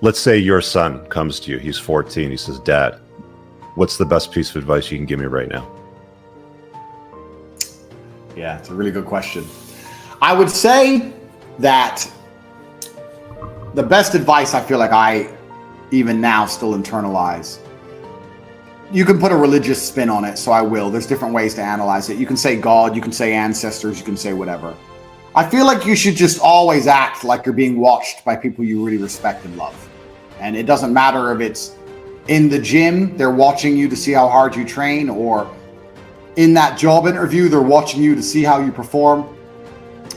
Let's say your son comes to you. He's 14. He says, Dad, what's the best piece of advice you can give me right now? Yeah, it's a really good question. I would say that the best advice I feel like I even now still internalize. You can put a religious spin on it, so I will. There's different ways to analyze it. You can say God, you can say ancestors, you can say whatever. I feel like you should just always act like you're being watched by people you really respect and love. And it doesn't matter if it's in the gym, they're watching you to see how hard you train, or in that job interview, they're watching you to see how you perform,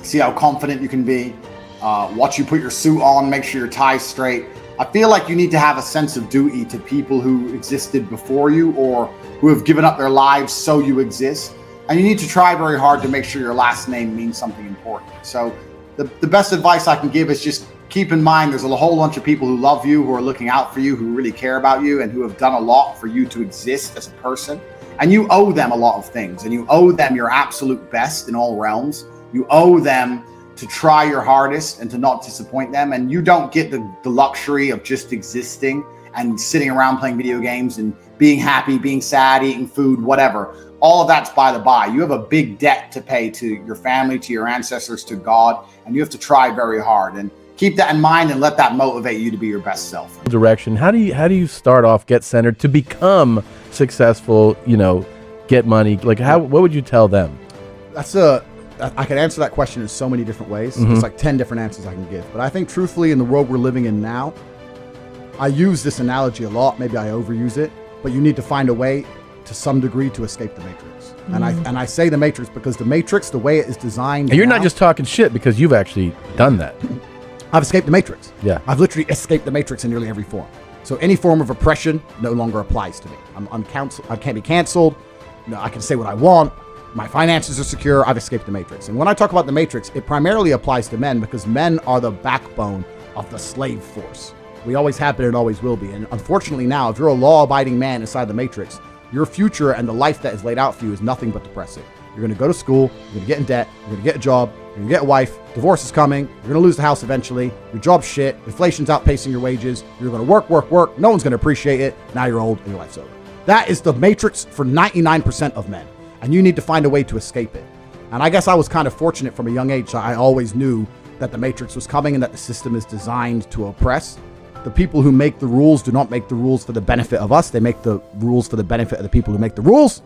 see how confident you can be, watch you put your suit on, make sure your tie's straight. I feel like you need to have a sense of duty to people who existed before you or who have given up their lives so you exist. And you need to try very hard to make sure your last name means something important. So the best advice I can give is just keep in mind there's a whole bunch of people who love you, who are looking out for you, who really care about you, and who have done a lot for you to exist as a person. And you owe them a lot of things, and you owe them your absolute best in all realms. You owe them to try your hardest and to not disappoint them. And you don't get the luxury of just existing and sitting around playing video games and being happy, being sad, eating food, whatever. All of that's by the by. You have a big debt to pay to your family, to your ancestors, to God, and you have to try very hard. And keep that in mind and let that motivate you to be your best self. Direction. How do you start off, get centered to become successful, get money? Like what would you tell them? I can answer that question in so many different ways. There's like 10 different answers I can give. But I think truthfully in the world we're living in now, I use this analogy a lot. Maybe I overuse it, but you need to find a way to some degree to escape the matrix. And I say the matrix because the matrix, the way it is designed. And you're not just talking shit because you've actually done that. I've escaped the matrix. Yeah. I've literally escaped the matrix in nearly every form. So any form of oppression no longer applies to me. I can't be canceled. I can say what I want. My finances are secure. I've escaped the matrix. And when I talk about the matrix, it primarily applies to men because men are the backbone of the slave force. We always have been and always will be. And unfortunately now, if you're a law-abiding man inside the matrix, your future and the life that is laid out for you is nothing but depressing. You're going to go to school, you're going to get in debt, you're going to get a job, you're going to get a wife, divorce is coming, you're going to lose the house eventually, your job's shit, inflation's outpacing your wages, you're going to work, no one's going to appreciate it, now you're old and your life's over. That is the matrix for 99% of men, and you need to find a way to escape it. And I guess I was kind of fortunate from a young age, so I always knew that the matrix was coming and that the system is designed to oppress. The people who make the rules do not make the rules for the benefit of us. They make the rules for the benefit of the people who make the rules.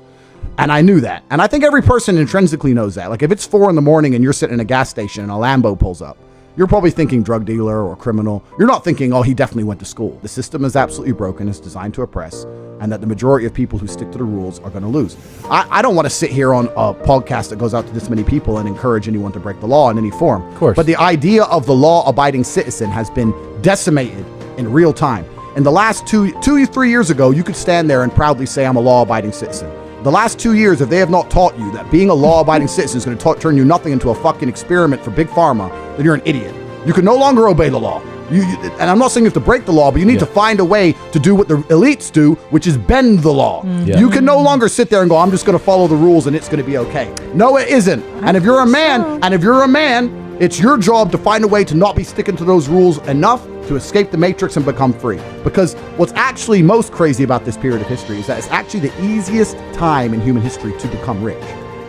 And I knew that. And I think every person intrinsically knows that. Like if it's 4 a.m. and you're sitting in a gas station and a Lambo pulls up, you're probably thinking drug dealer or criminal. You're not thinking, oh, he definitely went to school. The system is absolutely broken. It's designed to oppress. And that the majority of people who stick to the rules are going to lose. I don't want to sit here on a podcast that goes out to this many people and encourage anyone to break the law in any form. Of course. But the idea of the law-abiding citizen has been decimated in real time. In the last 3 years ago, you could stand there and proudly say, I'm a law-abiding citizen. The last 2 years, if they have not taught you that being a law-abiding citizen is going to turn you nothing into a fucking experiment for Big Pharma, then you're an idiot. You can no longer obey the law. And I'm not saying you have to break the law, but you need to find a way to do what the elites do, which is bend the law. Yeah. You can no longer sit there and go, I'm just going to follow the rules and it's going to be okay. No, it isn't. And if you're a man, it's your job to find a way to not be sticking to those rules enough to escape the matrix and become free. Because what's actually most crazy about this period of history is that it's actually the easiest time in human history to become rich.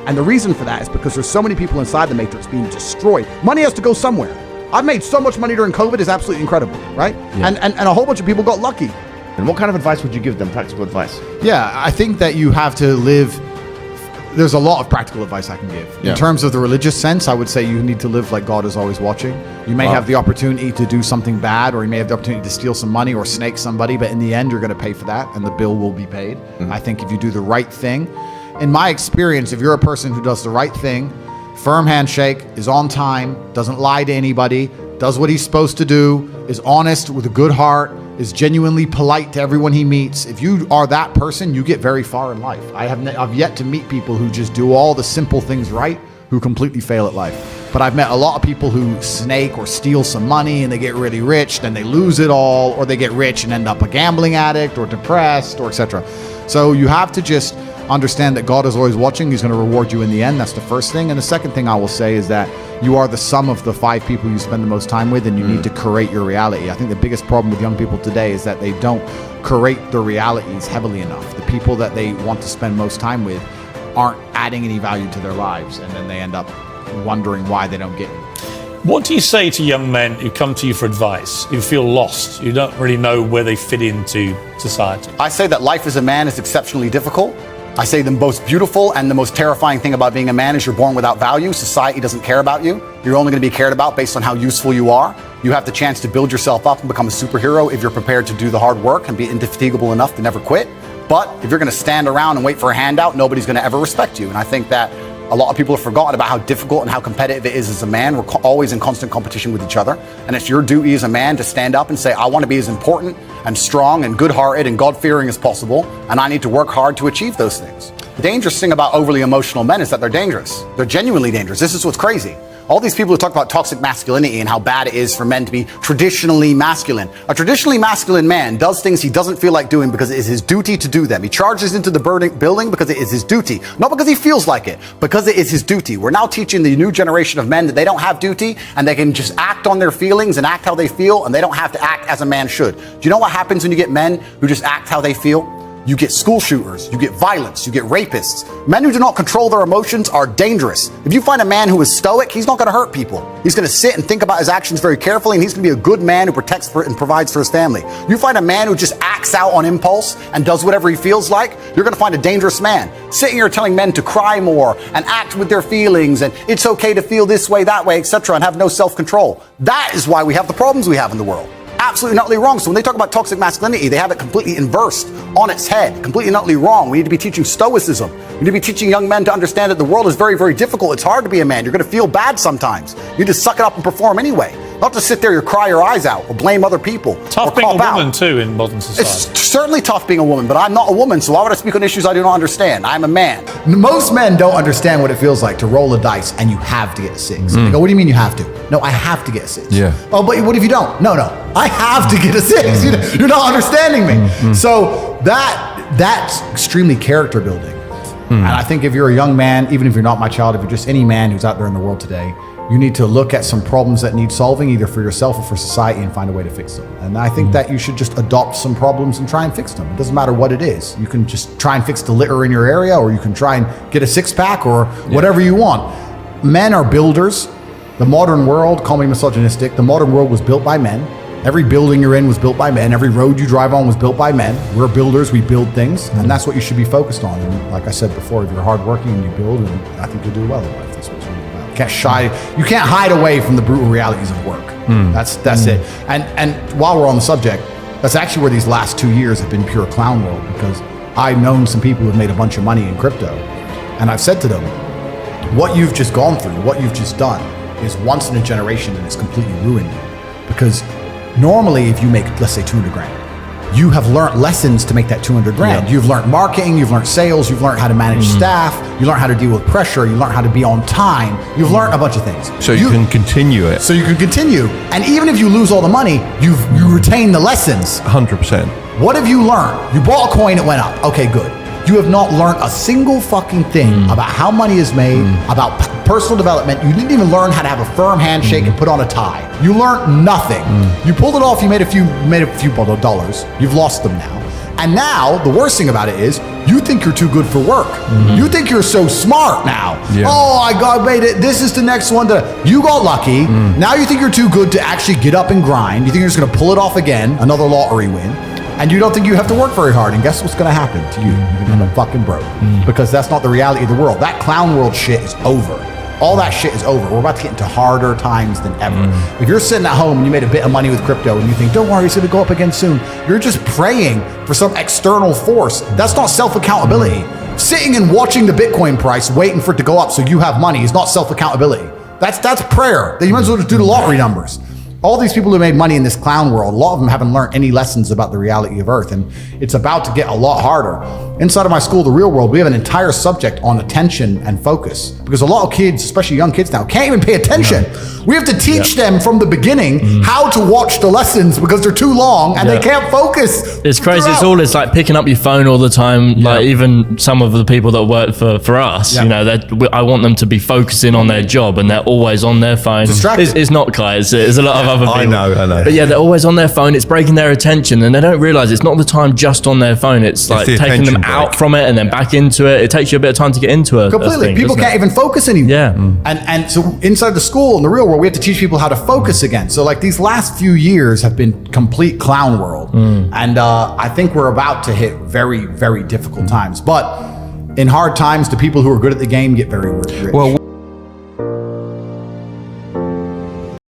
And the reason for that is because there's so many people inside the matrix being destroyed. Money has to go somewhere. I've made so much money during COVID, it's absolutely incredible, right? Yeah. And a whole bunch of people got lucky. And what kind of advice would you give them, practical advice? Yeah, I think that you have to live. There's a lot of practical advice I can give. Yeah. In terms of the religious sense, I would say you need to live like God is always watching. You may have the opportunity to do something bad, or you may have the opportunity to steal some money or snake somebody, but in the end, you're going to pay for that, and the bill will be paid. I think if you do the right thing, in my experience, if you're a person who does the right thing, firm handshake, is on time, doesn't lie to anybody, does what he's supposed to do, is honest with a good heart, is genuinely polite to everyone he meets. If you are that person, you get very far in life. I've yet to meet people who just do all the simple things right, who completely fail at life. But I've met a lot of people who snake or steal some money and they get really rich, then they lose it all, or they get rich and end up a gambling addict or depressed or etc. So you have to just understand that God is always watching. He's going to reward you in the end. That's the first thing. And the second thing I will say is that you are the sum of the 5 people you spend the most time with, and you need to curate your reality. I think the biggest problem with young people today is that they don't curate their realities heavily enough. The people that they want to spend most time with aren't adding any value to their lives, and then they end up wondering why they don't get any. What do you say to young men who come to you for advice, who feel lost, who don't really know where they fit into society? I say that life as a man is exceptionally difficult. I say the most beautiful and the most terrifying thing about being a man is you're born without value. Society doesn't care about you. You're only going to be cared about based on how useful you are. You have the chance to build yourself up and become a superhero if you're prepared to do the hard work and be indefatigable enough to never quit. But if you're going to stand around and wait for a handout, nobody's going to ever respect you. And I think that a lot of people have forgotten about how difficult and how competitive it is as a man. We're always in constant competition with each other. And it's your duty as a man to stand up and say, I want to be as important and strong and good-hearted and God-fearing as possible. And I need to work hard to achieve those things. The dangerous thing about overly emotional men is that they're dangerous. They're genuinely dangerous. This is what's crazy. All these people who talk about toxic masculinity and how bad it is for men to be traditionally masculine. A traditionally masculine man does things he doesn't feel like doing because it is his duty to do them. He charges into the building because it is his duty. Not because he feels like it, because it is his duty. We're now teaching the new generation of men that they don't have duty and they can just act on their feelings and act how they feel, and they don't have to act as a man should. Do you know what happens when you get men who just act how they feel? You get school shooters, you get violence, you get rapists. Men who do not control their emotions are dangerous. If you find a man who is stoic, he's not going to hurt people. He's going to sit and think about his actions very carefully, and he's going to be a good man who protects and provides for his family. You find a man who just acts out on impulse and does whatever he feels like, you're going to find a dangerous man. Sitting here telling men to cry more and act with their feelings, and it's okay to feel this way, that way, etc., and have no self-control. That is why we have the problems we have in the world. Absolutely and utterly wrong. So when they talk about toxic masculinity, they have it completely inversed on its head, completely and utterly wrong. We need to be teaching stoicism. We need to be teaching young men to understand that the world is very, very difficult. It's hard to be a man. You're going to feel bad sometimes. You need to suck it up and perform anyway. Not to sit there and cry your eyes out or blame other people. Tough being a woman too in modern society. It's certainly tough being a woman, but I'm not a woman, so why would I speak on issues I do not understand? I'm a man. Most men don't understand what it feels like to roll a dice and you have to get a 6. They go, what do you mean you have to? No, I have to get a 6. Yeah. Oh, but what if you don't? No, I have to get a 6. You're not understanding me. So that's extremely character building. And I think if you're a young man, even if you're not my child, if you're just any man who's out there in the world today, you need to look at some problems that need solving, either for yourself or for society, and find a way to fix them. And I think that you should just adopt some problems and try and fix them. It doesn't matter what it is. You can just try and fix the litter in your area, or you can try and get a 6-pack or whatever you want. Men are builders. The modern world, call me misogynistic, the modern world was built by men. Every building you're in was built by men. Every road you drive on was built by men. We're builders, we build things, and that's what you should be focused on. And like I said before, if you're hardworking and you build, and I think you'll do well in life. That's what you're about. You can't hide away from the brutal realities of work. That's it. And while we're on the subject, that's actually where these last 2 years have been pure clown world, because I've known some people who have made a bunch of money in crypto, and I've said to them, what you've just gone through, what you've just done is once in a generation, and it's completely ruined you. Because normally if you make, let's say, 200 grand, you have learned lessons to make that 200 grand. Yep. You've learned marketing, you've learned sales, you've learned how to manage staff, you learned how to deal with pressure, you learned how to be on time, you've learned a bunch of things. So you can continue it. So you can continue. And even if you lose all the money, you retain the lessons. 100%. What have you learned? You bought a coin, it went up. Okay, good. You have not learned a single fucking thing about how money is made, about personal development. You didn't even learn how to have a firm handshake and put on a tie. You learned nothing. You pulled it off, you made a few dollars. You've lost them now. And now, the worst thing about it is, you think you're too good for work. You think you're so smart now. Yeah. Oh, I made it. This is the next one. You got lucky. Now you think you're too good to actually get up and grind. You think you're just going to pull it off again, another lottery win. And you don't think you have to work very hard. And guess what's going to happen to you? You're going to end up fucking broke. Because that's not the reality of the world. That clown world shit is over. All that shit is over. We're about to get into harder times than ever. If you're sitting at home and you made a bit of money with crypto and you think, don't worry, it's going to go up again soon, you're just praying for some external force. That's not self-accountability. Sitting and watching the Bitcoin price, waiting for it to go up so you have money, is not self-accountability. That's prayer. You might as well just do the lottery numbers. all these people who made money in this clown world, a lot of them haven't learned any lessons about the reality of Earth, and it's about to get a lot harder. Inside of my school, The Real World, we have an entire subject on attention and focus, because a lot of kids, especially young kids now, can't even pay attention. We have to teach them from the beginning how to watch the lessons because they're too long and they can't focus. It's crazy. throughout. It's like picking up your phone all the time. Like even some of the people that work for us, you know, I want them to be focusing on their job, and they're always on their phone. Distracted. It's not Kai. It's a lot of other people. I know. But yeah, they're always on their phone. It's breaking their attention, and they don't realize it's not the time just on their phone. It's like the taking them attention out break. from it and then back into it. It takes you a bit of time to get into it. Completely. People can't even focus anymore. Yeah. And so inside the school, in The Real World, we have to teach people how to focus again. So like these last few years have been complete clown world. And I think we're about to hit very, very difficult times. But in hard times, the people who are good at the game get very rich. Well,